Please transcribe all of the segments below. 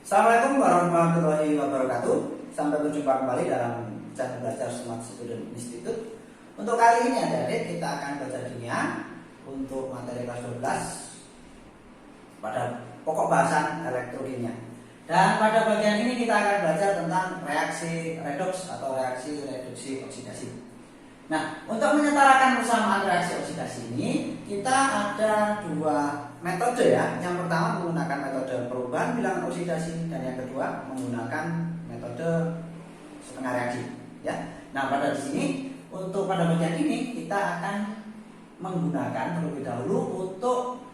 Assalamualaikum warahmatullahi wabarakatuh. Sampai berjumpa kembali dalam channel belajar Smart Student Institute. Untuk kali ini adik-adik kita akan belajar dunia untuk materi kelas 12 pada pokok bahasan elektrokimia. Dan pada bagian ini kita akan belajar tentang reaksi redoks atau reaksi reduksi oksidasi. Nah, untuk menyetarakan persamaan reaksi oksidasi ini kita ada dua metode ya. Yang pertama menggunakan metode perubahan bilangan oksidasi dan yang kedua menggunakan metode setengah reaksi ya. Nah, pada sini untuk pada bagian ini kita akan menggunakan terlebih dahulu untuk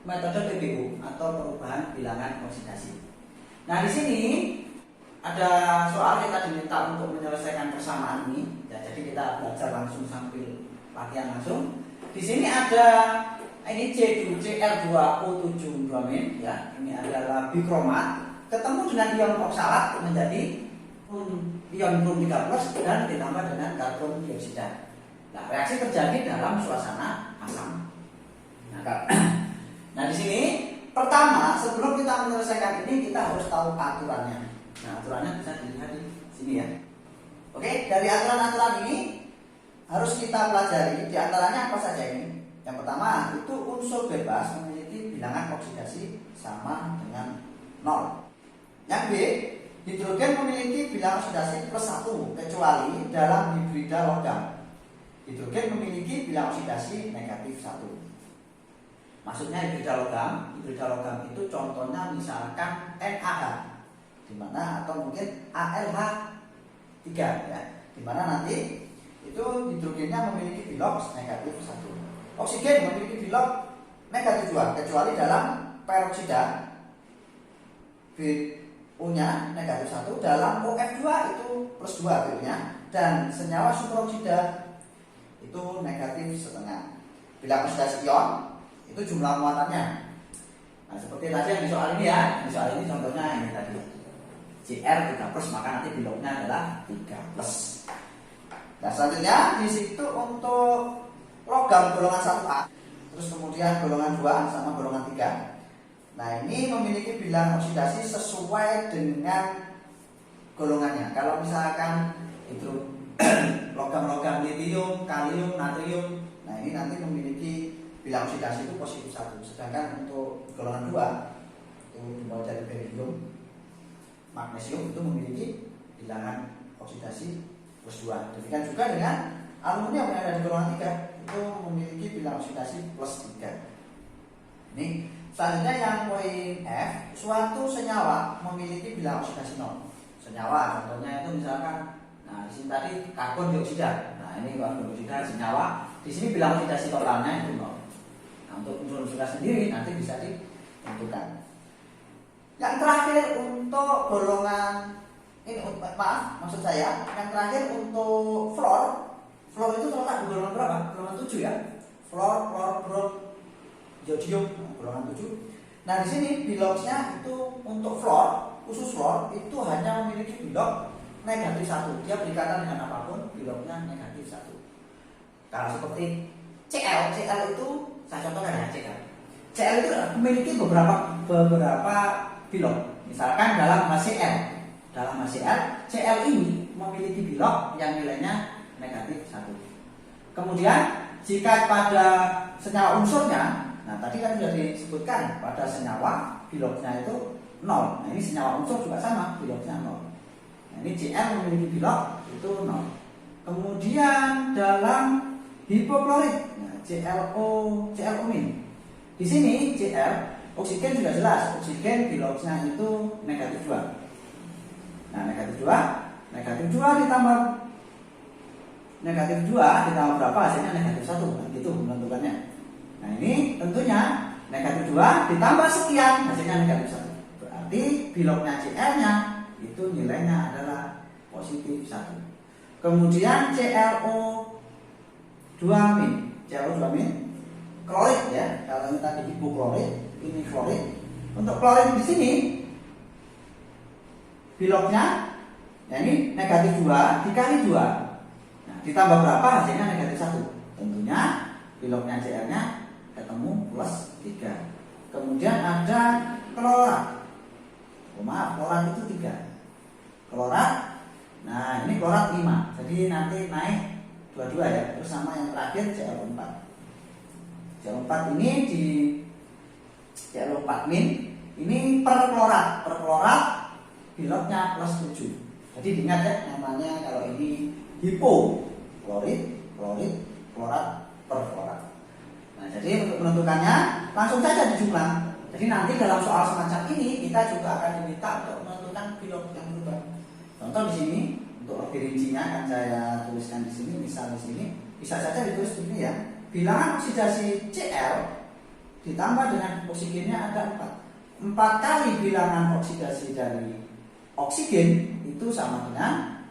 metode PBO atau perubahan bilangan oksidasi. Nah, di sini ada soal kita diminta untuk menyelesaikan persamaan ini. Ya, jadi kita belajar langsung sambil latihan langsung. Di sini ada ini C2Cl2O7 bromin ya. Ini adalah bikromat ketemu dengan ion oksalat menjadi ion brom 3+ dan ditambah dengan karbon dioksida. Nah, reaksi terjadi dalam suasana asam. Nah, di sini pertama sebelum kita menyelesaikan ini kita harus tahu aturannya. Nah, aturannya bisa dilihat di sini ya. Oke, dari aturan-aturan ini harus kita pelajari. Di antaranya apa saja ini? Yang pertama itu unsur bebas memiliki bilangan oksidasi sama dengan 0. Yang B, hidrogen memiliki bilangan oksidasi +1 kecuali dalam hibrida logam. Hidrogen memiliki bilangan oksidasi -1. Maksudnya hibrida logam itu contohnya misalkan NaH, di mana atau mungkin AlH3 ya, di mana nanti itu hidrogennya memiliki bilok -1. Oksigen memiliki bilok -2 kecuali dalam peroksida BO-nya -1, dalam OF2 itu +2 BO-nya, dan senyawa superoksida itu -0,5. Bilangan oksidasi ion itu jumlah muatannya. Nah, seperti tadi yang di soal ini ya. Di soal ini contohnya ini tadi. Cr 3+, maka nanti biloknya adalah 3+. Nah, selanjutnya di situ untuk logam golongan 1A, terus kemudian golongan 2 sama golongan 3. Nah, ini memiliki bilangan oksidasi sesuai dengan golongannya. Kalau misalkan itu logam-logam litium, kalium, natrium, nah ini nanti memiliki bilangan oksidasi itu +1. Sedangkan untuk golongan 2 itu dimulai dari barium, magnesium itu memiliki bilangan oksidasi +2. Demikian juga dengan aluminium yang ada di golongan 3 itu memiliki bilangan oksidasi +3. Ini selanjutnya yang poin F, suatu senyawa memiliki bilangan oksidasi 0. Senyawa contohnya itu misalkan, nah di sini tadi karbon dioksida. Nah, ini karbon dioksida senyawa. Di sini bilangan oksidasi totalnya itu 0. Nah, untuk unsur-unsurnya sendiri nanti bisa ditentukan. Yang terakhir untuk golongan ini, maksud saya yang terakhir untuk fluor itu terletak di golongan berapa? Golongan 7 ya. Fluor, brom, jodium, golongan 7. Nah, di sini biloknya itu untuk fluor, khusus fluor itu hanya memiliki bilok -1. Dia berikatan dengan apapun, biloknya -1. Kalau seperti Cl itu saya contohkan ya, Cl itu memiliki beberapa bilok. Misalkan dalam HCl. Dalam HCl, Cl ini memiliki bilok yang nilainya -1. Kemudian jika pada senyawa unsurnya, nah tadi kan sudah disebutkan pada senyawa biloknya itu 0. Nah, ini senyawa unsur juga sama, biloknya 0. Nah, ini Cl memiliki bilok itu 0. Kemudian dalam hipoklorit, nah, ClO-. Di sini Cl, oksigen sudah jelas, oksigen biloknya itu -2. Nah, -2 ditambah -2 ditambah berapa, hasilnya -1, nah, gitu menentukannya. Nah, ini tentunya -2 ditambah sekian, hasilnya -1. Berarti biloknya Cl-nya itu nilainya adalah +1. Kemudian ClO2-, klorid ya. Kalau ini tadi hipoklorit, ini klorid. Untuk klorid di sini biloknya, ya ini -2 dikali 2. Nah, ditambah berapa, hasilnya -1. Tentunya biloknya Cl-nya ketemu +3. Kemudian ada klorat. maaf, klorat itu 3. Klorat, nah ini klorat 5. Jadi nanti naik 22 ya. Terus sama yang terakhir Cl4. Cl4 ini di Cl4 min ini per klorat. Per klorat biloknya plus 7. Jadi diingat ya, namanya kalau ini hipoklorit, klorit, klorat, per klorat. Nah, jadi untuk menentukannya langsung saja dijumlah. Jadi nanti dalam soal semacam ini kita juga akan diminta untuk menentukan bilok yang berubah. Contoh di sini untuk lebih rincinya akan saya tuliskan di sini, misal di sini bisa saja ditulis begini ya. Bilangan oksidasi Cl ditambah dengan oksigennya ada 4. 4 kali bilangan oksidasi dari oksigen itu sama dengan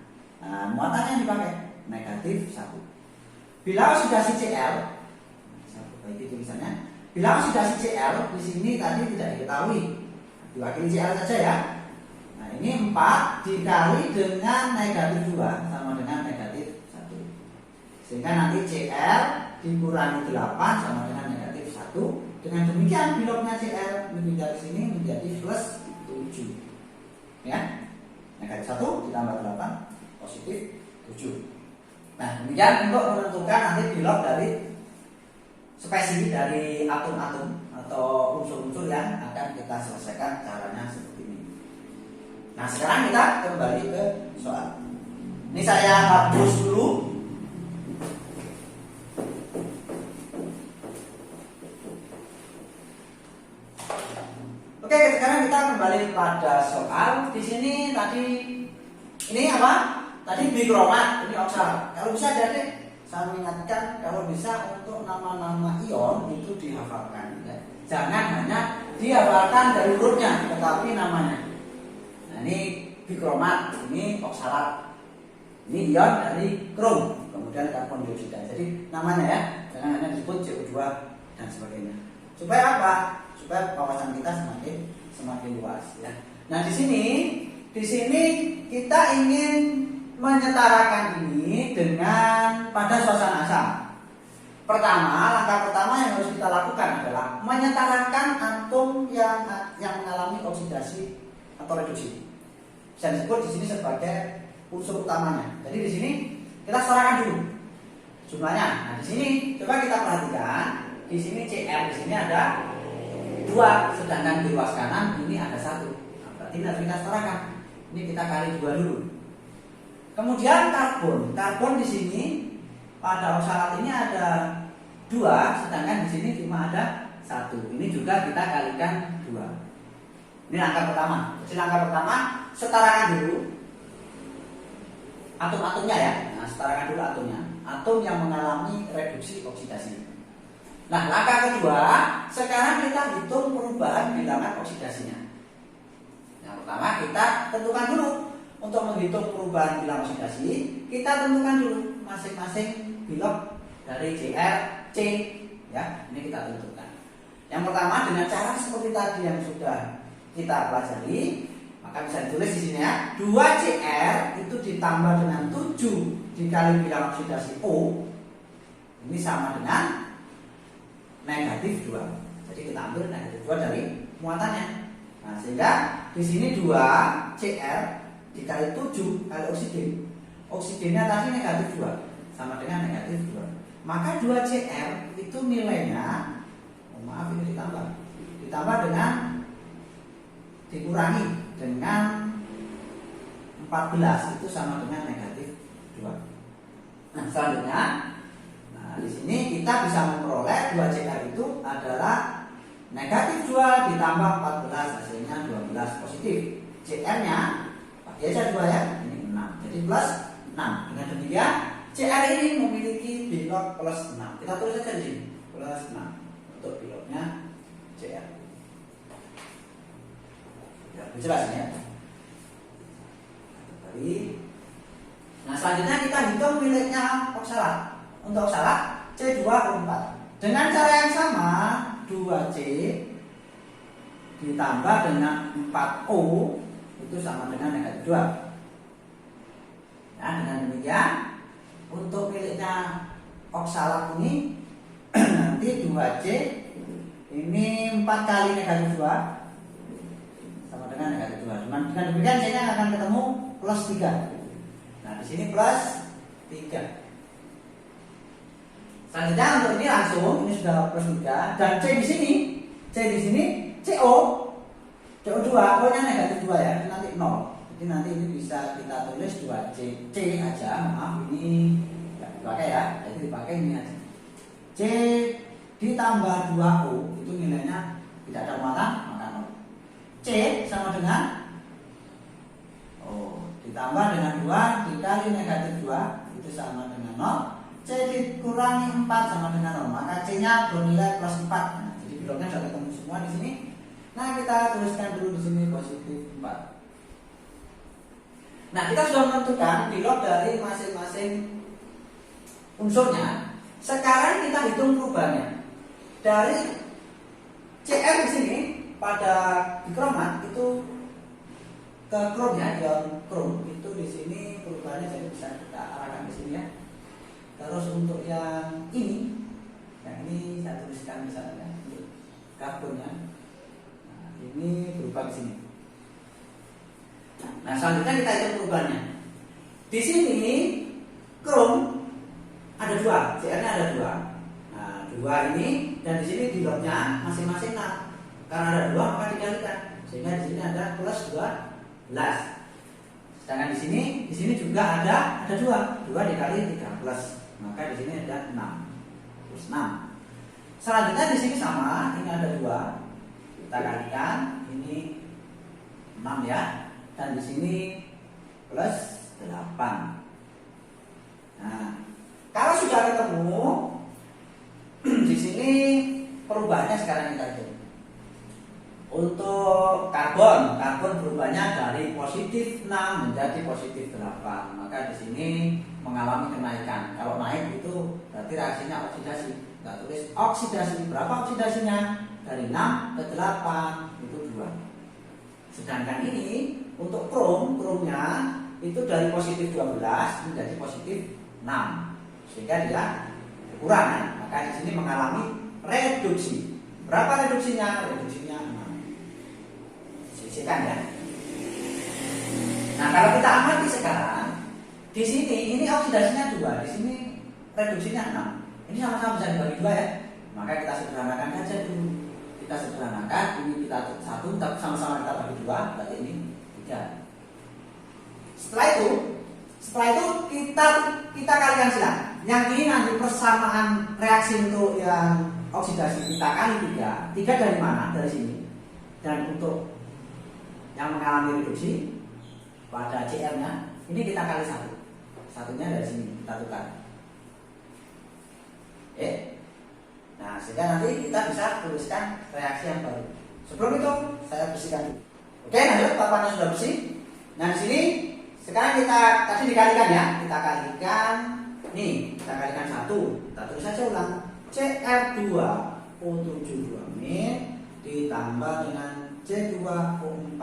muatan yang dipakai negatif 1. Bila oksidasi Cl, saya perbaiki tulisannya. Bila oksidasi Cl di sini tadi tidak diketahui, diwakili Cl saja ya. Nah ini 4 dikali dengan negatif 2 sama dengan negatif 1. Sehingga nanti Cl dikurangi 8 sama dengan negatif 1. Dengan demikian biloknya Cl lebih dari sini menjadi plus 7. Ya, negatif 1 ditambah 8 positif 7. Nah demikian untuk menentukan nanti bilok dari spesies dari atom-atom atau unsur-unsur yang akan kita selesaikan caranya seperti ini. Nah sekarang kita kembali ke soal. Ini saya hapus dulu. Oke, sekarang kita kembali pada soal. Di sini tadi ini apa? Tadi bikromat, ini oksalat. Kalau bisa jadi saya mengingatkan kalau bisa untuk nama-nama ion itu dihafalkan. Ya. Jangan hanya dihafalkan dari hurufnya, tetapi namanya. Nah ini bikromat, ini oksalat. Ini ion dari krom, kemudian karbon dioksida. Jadi namanya ya, jangan hanya disebut CO2 dan sebagainya. Supaya apa? Supaya wawasan kita semakin luas ya. Nah di sini kita ingin menyetarakan ini dengan pada suasana asam. Langkah pertama yang harus kita lakukan adalah menyetarakan atom yang mengalami oksidasi atau reduksi. Bisa disebut di sini sebagai unsur utamanya. Jadi di sini kita setarakan dulu jumlahnya. Nah di sini coba kita perhatikan, di sini Cl di sini ada 2, sedangkan di ruas kanan ini ada 1. Nah, berarti harus kita setarakan. Ini kita kali 2 dulu. Kemudian karbon di sini pada oksalat ini ada 2, sedangkan di sini cuma ada 1. Ini juga kita kalikan 2. Ini langkah pertama. Jadi langkah pertama setarakan dulu atom-atomnya ya. Nah, setarakan dulu atomnya. Atom yang mengalami reduksi oksidasi. Nah, langkah kedua, sekarang kita hitung perubahan bilangan oksidasinya. Yang pertama kita tentukan dulu. Untuk menghitung perubahan bilangan oksidasi, kita tentukan dulu masing-masing bilok dari Cl, C, ya. Ini kita tentukan. Yang pertama dengan cara seperti tadi yang sudah kita pelajari, maka bisa ditulis di sini ya. 2Cl itu ditambah dengan 7 dikali bilangan oksidasi O, ini sama dengan negatif 2. Jadi kita ambil negatif 2 dari muatannya. Nah, sehingga di sini 2Cl dikali 7 kali oksigen. Oksigennya tadi negatif 2 sama dengan negatif 2. Maka 2Cl itu nilainya, ini ditambah dengan dikurangi dengan 14 itu sama dengan negatif 2. Nah selanjutnya, di sini kita bisa memperoleh 2Cl itu adalah negatif 2 ditambah 14 hasilnya 12 positif. Cl-nya biasa 2 ya, ini 6, jadi plus 6. Dengan demikian Cl ini memiliki bilok plus 6. Kita tulis saja di sini plus 6 untuk biloknya Cl. Ya, jelas ya. Nah selanjutnya kita hitung miliknya oksalat. Untuk oksalat C2O4 dengan cara yang sama, 2C ditambah dengan 4O itu sama dengan negatif 2. Nah dengan demikian untuk miliknya oksalat ini nanti 2C ini 4 kali negatif 2 sama dengan negatif 2 dengan demikian C-nya akan ketemu plus 3. Nah, di sini plus 3. Selanjutnya untuk ini langsung ini sudah plus 3 dan C di sini CO 2, O-nya negatif 2 ya, nanti 0. Jadi nanti ini bisa kita tulis 2C aja, maaf ini enggak dipakai ya. Jadi dipakai ini aja. C ditambah 2O itu nilainya tidak ada muatan, maka 0. C sama dengan ditambah dengan 2 dikali negatif 2 itu sama dengan 0. C dikurangi 4 sama dengan 0, maka C-nya bernilai plus 4. Nah, jadi bilognya sudah ketemu semua di sini. Nah, kita tuliskan dulu di sini positif 4. Nah, kita sudah menentukan bilog dari masing-masing unsurnya. Sekarang kita hitung perubahannya. Dari CR di sini pada dikromat itu ke krom ya, ion krom itu di sini perubahannya jadi bisa kita arahkan ke sini ya. Terus untuk yang ini saya tuliskan misalnya untuk karbonnya. Nah, ini berubah ke sini. Nah, selanjutnya kita hitung perubahannya. Di sini krom ada 2, CR-nya ada 2. Nah, 2 ini dan di sini di lognya masing-masing 6. Karena ada 2 maka dikalikan. Sehingga di sini ada plus 12. Sedangkan di sini juga ada 2 dikali 3 plus. Maka di sini ada 6. Plus 6. Selanjutnya di sini sama, ini ada 2. Kita kalikan, ini 6 ya. Dan di sini plus 8. Nah, kalau sudah ketemu di sini perubahannya sekarang kita hitung. Untuk karbon berubahnya dari positif 6 menjadi positif 8. Maka di sini mengalami kenaikan. Kalau naik itu berarti reaksinya oksidasi. Kita tulis oksidasi. Berapa oksidasinya? Dari 6 ke 8 itu 2. Sedangkan ini untuk kromnya itu dari positif 12 menjadi positif 6. Sehingga dia kurang kan? Maka di sini mengalami reduksi. Berapa reduksinya? Reduksinya 6. Sisihkan ya. Nah, kalau kita amati sekarang di sini ini oksidasinya 2, di sini reduksinya 6. Ini sama-sama bisa dibagi 2 ya. Maka kita sederhanakan saja dulu. Kita sederhanakan, ini kita 1, tapi sama-sama kita bagi 2, berarti ini 3. Setelah itu kita kalikan silang. Yang ini nanti persamaan reaksi untuk yang oksidasi kita kali 3. 3 dari mana? Dari sini. Dan untuk yang mengalami reduksi pada CR-nya ini kita kali 1. Satunya dari sini kita tukar. Nah, sehingga nanti kita bisa tuliskan reaksi yang baru. Sebelum itu saya bersihkan dulu. Oke, lanjut, papannya sudah bersih. Nah, di sini sekarang kita tadi dikalikan ya. Kita kalikan nih, kita kalikan 1. Kita tulis saja ulang. CR2O72- ditambah dengan C2O4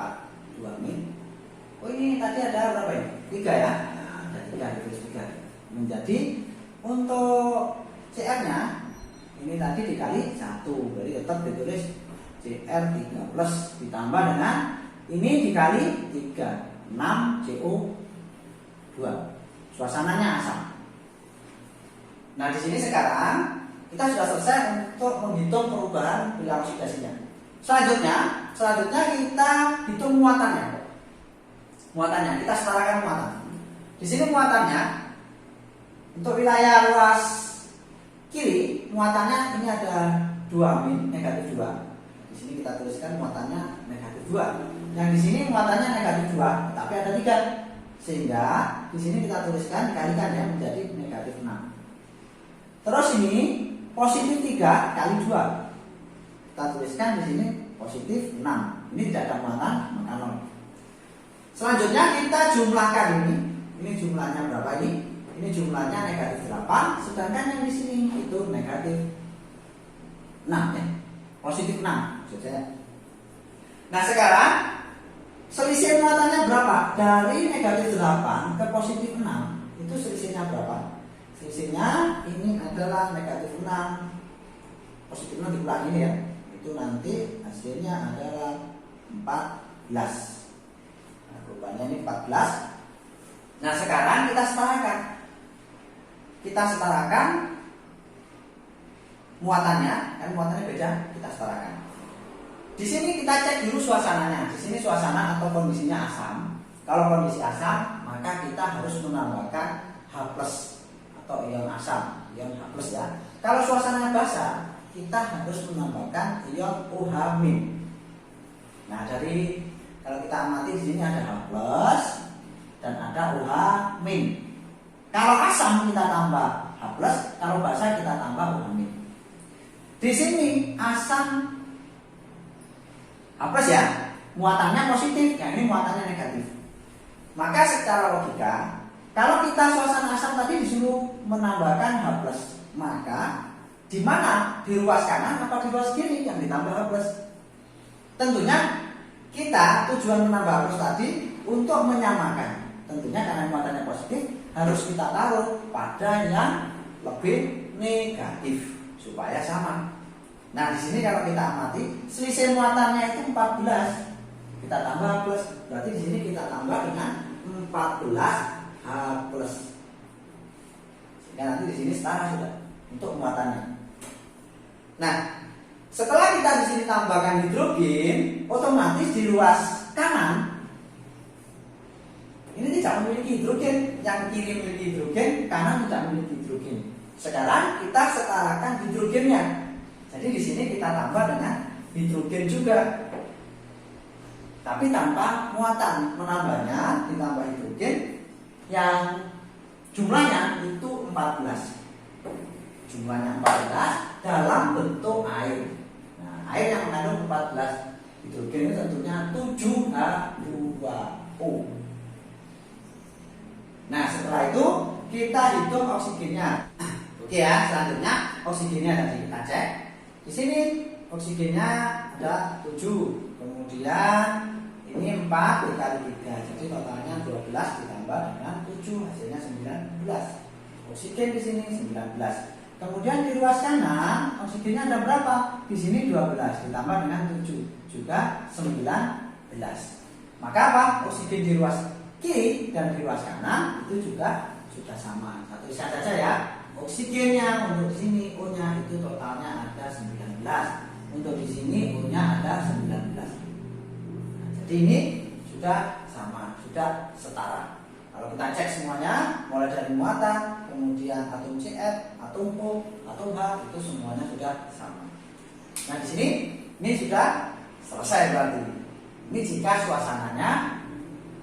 2-. Oh, ini tadi ada berapa ini? 3 ya. Nah, ada 3, ditulis 3. Menjadi untuk CR-nya ini tadi dikali 1. Jadi tetap ditulis CR3 plus ditambah dengan ini dikali 3, 6 CO2. Suasananya asam. Nah, di sini sekarang kita sudah selesai untuk menghitung perubahan bilangan oksidasinya. Selanjutnya kita hitung muatannya. Muatannya kita setarakan muatan. Di sini muatannya untuk wilayah ruas kiri muatannya ini ada 2-, negatif 2. Di sini kita tuliskan muatannya negatif 2. Yang di sini muatannya negatif 2, tapi ada 3. Sehingga di sini kita tuliskan dikalikan ya menjadi negatif 6. Terus ini positif 3 kali 2. Kita tuliskan di sini positif 6. Ini tidak ada muatan, maka 0. Selanjutnya kita jumlahkan ini. Ini jumlahnya berapa ini? Ini jumlahnya negatif 8, sedangkan yang di sini itu negatif 6 ya. Positif 6 maksud saya. Nah, sekarang selisih muatannya berapa? Dari negatif 8 ke positif 6 itu selisihnya berapa? Selisihnya ini adalah negatif 6. Positif 6 dikurangi ini ya. Itu nanti hasilnya adalah 14. Perubahannya ini 14. Nah sekarang kita setarakan. Kita setarakan muatannya, kan muatannya beda, kita setarakan. Di sini kita cek dulu suasananya. Di sini suasana atau kondisinya asam. Kalau kondisi asam, maka kita harus menambahkan H+ atau ion asam, ion H+ ya. Kalau suasana basah, kita harus menambahkan ion OH-. Nah, dari kalau kita amati di sini ada H+ dan ada OH-. Kalau asam kita tambah H+, kalau basah kita tambah OH-. Di sini asam H+ ya, muatannya positif, yang ini muatannya negatif. Maka secara logika, kalau kita suasana asam tadi disuruh menambahkan H+, maka di mana? Di ruas kanan atau di ruas kiri yang ditambah H+? Tentunya kita tujuan menambah H+ tadi untuk menyamakan. Tentunya karena muatannya positif harus kita taruh pada yang lebih negatif supaya sama. Nah, di sini kalau kita amati selisih muatannya itu 14. Kita tambah H+, berarti di sini kita tambah dengan 14 H+. Sehingga nanti di sini setara sudah untuk muatannya. Nah, setelah kita di sini tambahkan hidrogen, otomatis di ruas kanan ini tidak memiliki hidrogen, yang kiri memiliki hidrogen, kanan tidak memiliki hidrogen. Sekarang kita setarakan hidrogennya. Jadi di sini kita tambah dengan hidrogen juga, tapi tanpa muatan. Menambahnya ditambah hidrogen yang jumlahnya itu 14. Jumlahnya 14 dalam bentuk air. Nah, air yang mengandung 14 hidrogen itu tentunya 7H2O. Nah, setelah itu kita hitung oksigennya. Oke ya, selanjutnya oksigennya tadi kita cek. Di sini oksigennya ada 7, kemudian ini 4 dikali 3, jadi totalnya 12 ditambah dengan 7 hasilnya 19. Oksigen di sini 19. Kemudian di ruas kanan oksigennya ada berapa? Di sini 12 ditambah dengan 7 juga 19. Maka apa? Oksigen di ruas kiri dan di ruas kanan itu juga sudah sama. Satu saja ya. Oksigennya untuk di sini O-nya itu totalnya ada 19. Untuk di sini O-nya ada 19. Nah, jadi ini sudah sama, sudah setara. Kalau kita cek semuanya, mulai dari muatan, kemudian atom CF, atom O, atom H, itu semuanya sudah sama. Nah, di sini ini sudah selesai berarti. Ini jika suasananya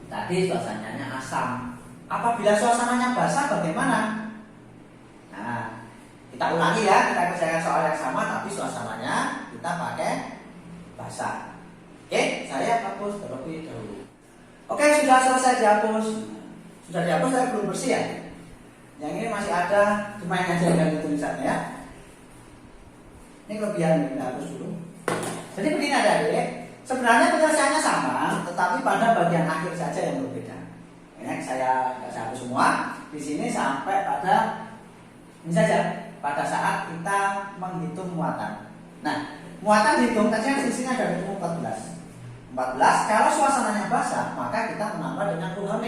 tadi suasananya asam. Apabila suasananya basah bagaimana? Nah, kita ulangi ya, kita kerjakan soal yang sama tapi suasananya kita pakai basah. Oke, saya hapus terlebih dahulu. Oke, sudah selesai dihapus. Sudah dihapus tapi belum bersih ya. Yang ini masih ada, cuma yang aja yang tulisannya ya. Ini kelebihan kita hapus dulu. Jadi begini adik-adik, sebenarnya penyelesaiannya sama, tetapi pada bagian akhir saja yang berbeda. Ini saya hapus semua. Di sini sampai pada ini saja, pada saat kita menghitung muatan. Nah, muatan dihitung tadi yang selisihnya ada 14. 14, kalau suasananya basah, maka kita menambah dengan OH-.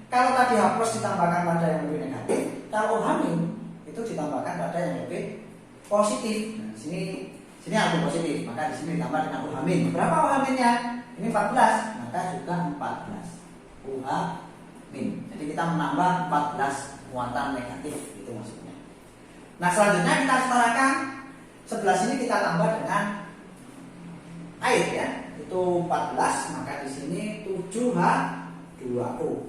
Kalau tadi H+ ditambahkan pada yang lebih negatif, kalau OH- itu ditambahkan pada yang lebih positif. Nah, sini ada positif, maka di sini ditambah dengan OH-. Berapa OH-nya? Ini 14, maka juga 14 OH-. Jadi kita menambah 14 muatan negatif, itu maksudnya. Nah, selanjutnya kita setarakan sebelah sini kita tambah dengan air ya. Itu 14, maka di sini 7H2O.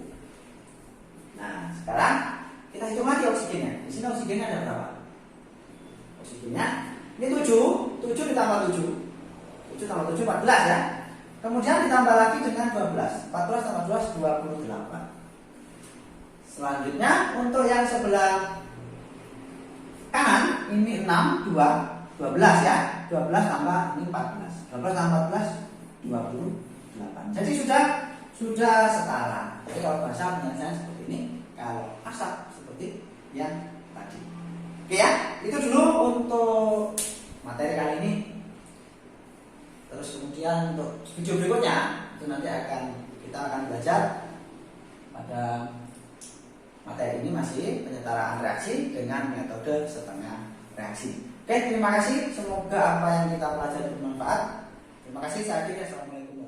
Nah, sekarang kita hitung lagi oksigennya. Di sini oksigennya ada berapa? Oksigennya ini 7 ditambah 7 tambah 7 14 ya. Kemudian ditambah lagi dengan 12. 14 tambah 12 28. Selanjutnya untuk yang sebelah kanan ini 6 12 ya. 12 tambah ini 14. 12 tambah 14 28. Jadi sudah setara. Jadi kalau bahasa penyelesaian seperti ini, kalau asap seperti yang tadi. Oke ya, itu dulu untuk materi kali ini. Terus kemudian untuk video berikutnya itu nanti kita akan belajar pada materi ini masih penyetaraan reaksi dengan metode setengah reaksi. Oke, terima kasih. Semoga apa yang kita pelajari bermanfaat. Terima kasih. Saya akhiri. Assalamualaikum.